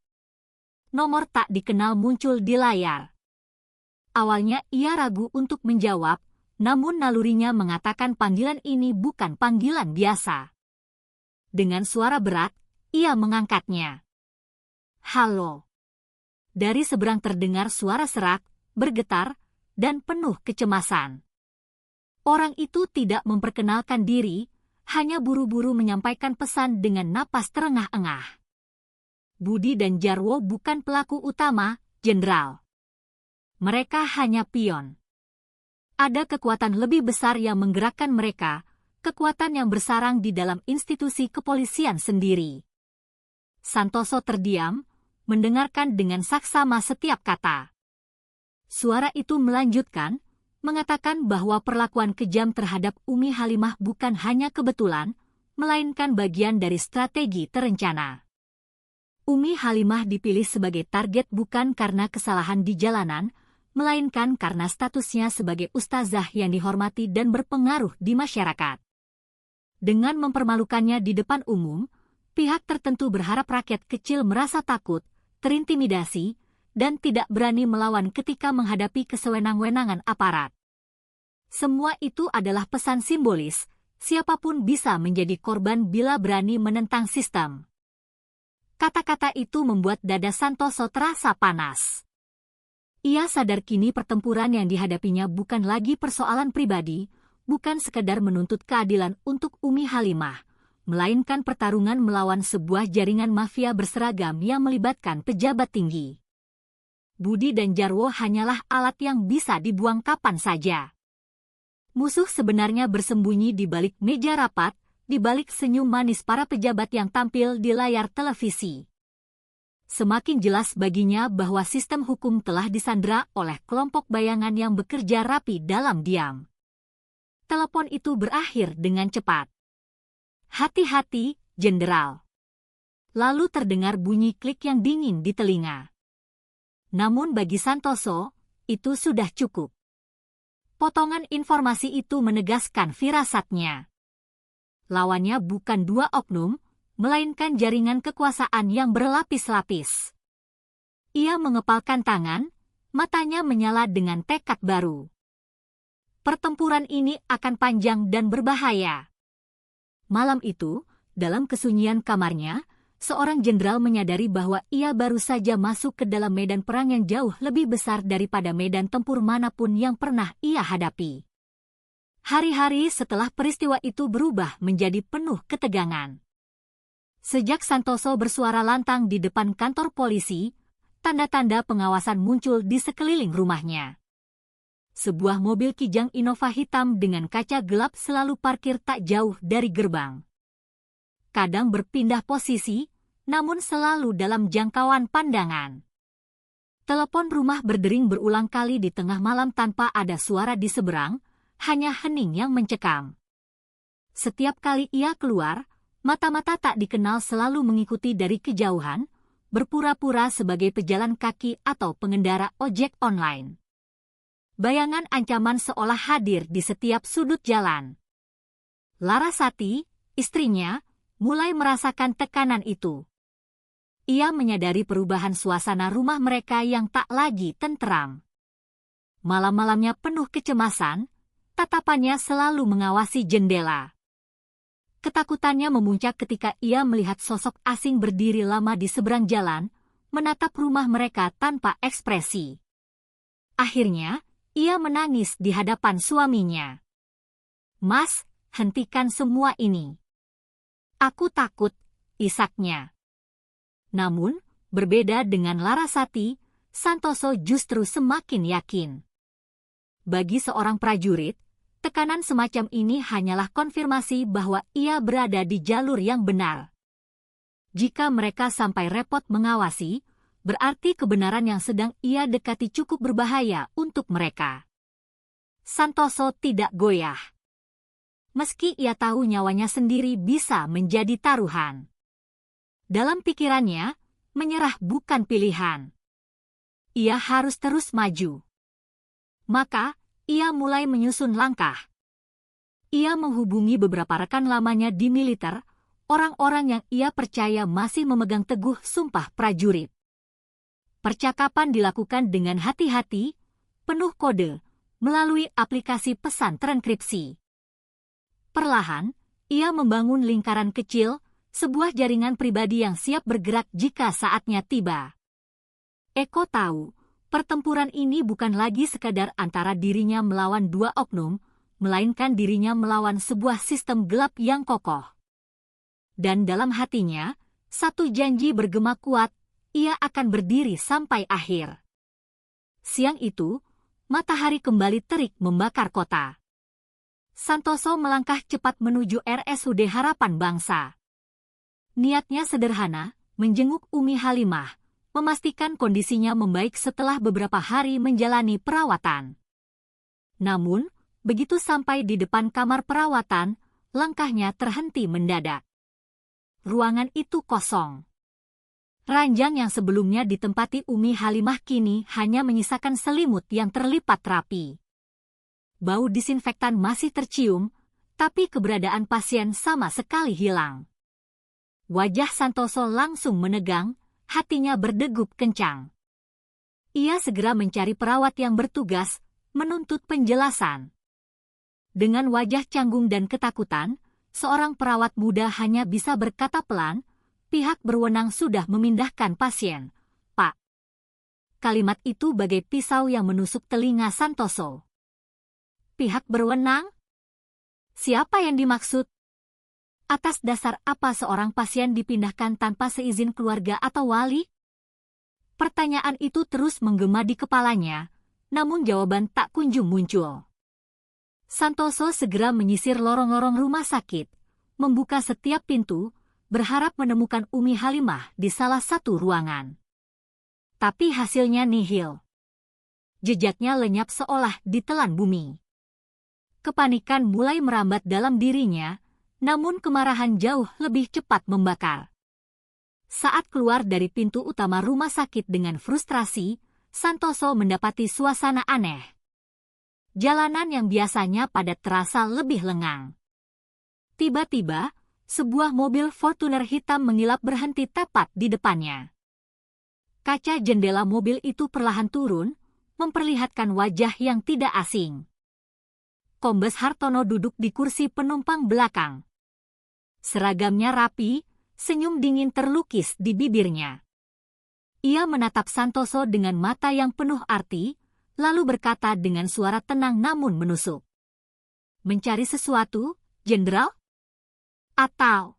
Nomor tak dikenal muncul di layar. Awalnya ia ragu untuk menjawab, Namun nalurinya mengatakan panggilan ini bukan panggilan biasa. Dengan suara berat, ia mengangkatnya. "Halo." Dari seberang terdengar suara serak, bergetar, dan penuh kecemasan. Orang itu tidak memperkenalkan diri, hanya buru-buru menyampaikan pesan dengan napas terengah-engah. Budi dan Jarwo bukan pelaku utama, Jenderal. Mereka hanya pion. Ada kekuatan lebih besar yang menggerakkan mereka, kekuatan yang bersarang di dalam institusi kepolisian sendiri. Santoso terdiam, mendengarkan dengan saksama setiap kata. Suara itu melanjutkan, mengatakan bahwa perlakuan kejam terhadap Umi Halimah bukan hanya kebetulan, melainkan bagian dari strategi terencana. Umi Halimah dipilih sebagai target bukan karena kesalahan di jalanan, melainkan karena statusnya sebagai ustazah yang dihormati dan berpengaruh di masyarakat. Dengan mempermalukannya di depan umum, pihak tertentu berharap rakyat kecil merasa takut, terintimidasi, dan tidak berani melawan ketika menghadapi kesewenang-wenangan aparat. Semua itu adalah pesan simbolis, siapapun bisa menjadi korban bila berani menentang sistem. Kata-kata itu membuat dada Santoso terasa panas. Ia sadar kini pertempuran yang dihadapinya bukan lagi persoalan pribadi, bukan sekedar menuntut keadilan untuk Umi Halimah, melainkan pertarungan melawan sebuah jaringan mafia berseragam yang melibatkan pejabat tinggi. Budi dan Jarwo hanyalah alat yang bisa dibuang kapan saja. Musuh sebenarnya bersembunyi di balik meja rapat, di balik senyum manis para pejabat yang tampil di layar televisi. Semakin jelas baginya bahwa sistem hukum telah disandera oleh kelompok bayangan yang bekerja rapi dalam diam. Telepon itu berakhir dengan cepat. "Hati-hati, Jenderal." Lalu terdengar bunyi klik yang dingin di telinga. Namun bagi Santoso, itu sudah cukup. Potongan informasi itu menegaskan firasatnya. Lawannya bukan dua oknum, melainkan jaringan kekuasaan yang berlapis-lapis. Ia mengepalkan tangan, matanya menyala dengan tekad baru. Pertempuran ini akan panjang dan berbahaya. Malam itu, dalam kesunyian kamarnya, seorang jenderal menyadari bahwa ia baru saja masuk ke dalam medan perang yang jauh lebih besar daripada medan tempur manapun yang pernah ia hadapi. Hari-hari setelah peristiwa itu berubah menjadi penuh ketegangan. Sejak Santoso bersuara lantang di depan kantor polisi, tanda-tanda pengawasan muncul di sekeliling rumahnya. Sebuah mobil Kijang Innova hitam dengan kaca gelap selalu parkir tak jauh dari gerbang. Kadang berpindah posisi, namun selalu dalam jangkauan pandangan. Telepon rumah berdering berulang kali di tengah malam tanpa ada suara di seberang, hanya hening yang mencekam. Setiap kali ia keluar, mata-mata tak dikenal selalu mengikuti dari kejauhan, berpura-pura sebagai pejalan kaki atau pengendara ojek online. Bayangan ancaman seolah hadir di setiap sudut jalan. Larasati, istrinya, mulai merasakan tekanan itu. Ia menyadari perubahan suasana rumah mereka yang tak lagi tenteram. Malam-malamnya penuh kecemasan, tatapannya selalu mengawasi jendela. Ketakutannya memuncak ketika ia melihat sosok asing berdiri lama di seberang jalan, menatap rumah mereka tanpa ekspresi. Akhirnya, ia menangis di hadapan suaminya. "Mas, hentikan semua ini. Aku takut," isaknya. Namun, berbeda dengan Larasati, Santoso justru semakin yakin. Bagi seorang prajurit, tekanan semacam ini hanyalah konfirmasi bahwa ia berada di jalur yang benar. Jika mereka sampai repot mengawasi, berarti kebenaran yang sedang ia dekati cukup berbahaya untuk mereka. Santoso tidak goyah. Meski ia tahu nyawanya sendiri bisa menjadi taruhan. Dalam pikirannya, menyerah bukan pilihan. Ia harus terus maju. Maka, ia mulai menyusun langkah. Ia menghubungi beberapa rekan lamanya di militer, orang-orang yang ia percaya masih memegang teguh sumpah prajurit. Percakapan dilakukan dengan hati-hati, penuh kode, melalui aplikasi pesan terenkripsi. Perlahan, ia membangun lingkaran kecil, sebuah jaringan pribadi yang siap bergerak jika saatnya tiba. Eko tahu, pertempuran ini bukan lagi sekadar antara dirinya melawan dua oknum, melainkan dirinya melawan sebuah sistem gelap yang kokoh. Dan dalam hatinya, satu janji bergema kuat, ia akan berdiri sampai akhir. Siang itu, matahari kembali terik membakar kota. Santoso melangkah cepat menuju RSUD Harapan Bangsa. Niatnya sederhana, menjenguk Umi Halimah, memastikan kondisinya membaik setelah beberapa hari menjalani perawatan. Namun, begitu sampai di depan kamar perawatan, langkahnya terhenti mendadak. Ruangan itu kosong. Ranjang yang sebelumnya ditempati Umi Halimah kini hanya menyisakan selimut yang terlipat rapi. Bau disinfektan masih tercium, tapi keberadaan pasien sama sekali hilang. Wajah Santoso langsung menegang, hatinya berdegup kencang. Ia segera mencari perawat yang bertugas, menuntut penjelasan. Dengan wajah canggung dan ketakutan, seorang perawat muda hanya bisa berkata pelan, "Pihak berwenang sudah memindahkan pasien, Pak." Kalimat itu bagai pisau yang menusuk telinga Santoso. Pihak berwenang? Siapa yang dimaksud? Atas dasar apa seorang pasien dipindahkan tanpa seizin keluarga atau wali? Pertanyaan itu terus menggema di kepalanya, namun jawaban tak kunjung muncul. Santoso segera menyisir lorong-lorong rumah sakit, membuka setiap pintu, berharap menemukan Umi Halimah di salah satu ruangan. Tapi hasilnya nihil. Jejaknya lenyap seolah ditelan bumi. Kepanikan mulai merambat dalam dirinya, namun kemarahan jauh lebih cepat membakar. Saat keluar dari pintu utama rumah sakit dengan frustrasi, Santoso mendapati suasana aneh. Jalanan yang biasanya padat terasa lebih lengang. Tiba-tiba, sebuah mobil Fortuner hitam mengilap berhenti tepat di depannya. Kaca jendela mobil itu perlahan turun, memperlihatkan wajah yang tidak asing. Kombes Hartono duduk di kursi penumpang belakang. Seragamnya rapi, senyum dingin terlukis di bibirnya. Ia menatap Santoso dengan mata yang penuh arti, lalu berkata dengan suara tenang namun menusuk. "Mencari sesuatu, Jenderal? Atau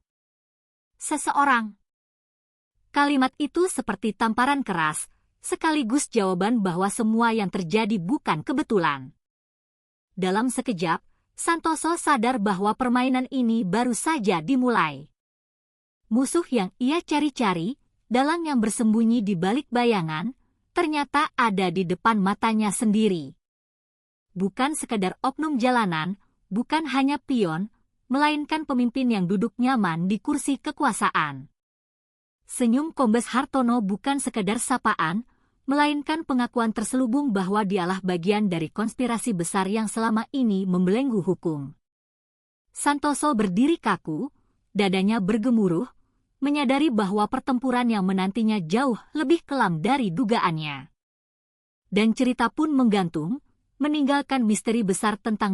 seseorang?" Kalimat itu seperti tamparan keras, sekaligus jawaban bahwa semua yang terjadi bukan kebetulan. Dalam sekejap, Santoso sadar bahwa permainan ini baru saja dimulai. Musuh yang ia cari-cari, dalang yang bersembunyi di balik bayangan, ternyata ada di depan matanya sendiri. Bukan sekadar oknum jalanan, bukan hanya pion, melainkan pemimpin yang duduk nyaman di kursi kekuasaan. Senyum Kombes Hartono bukan sekadar sapaan, melainkan pengakuan terselubung bahwa dialah bagian dari konspirasi besar yang selama ini membelenggu hukum. Santoso berdiri kaku, dadanya bergemuruh, menyadari bahwa pertempuran yang menantinya jauh lebih kelam dari dugaannya. Dan cerita pun menggantung, meninggalkan misteri besar tentang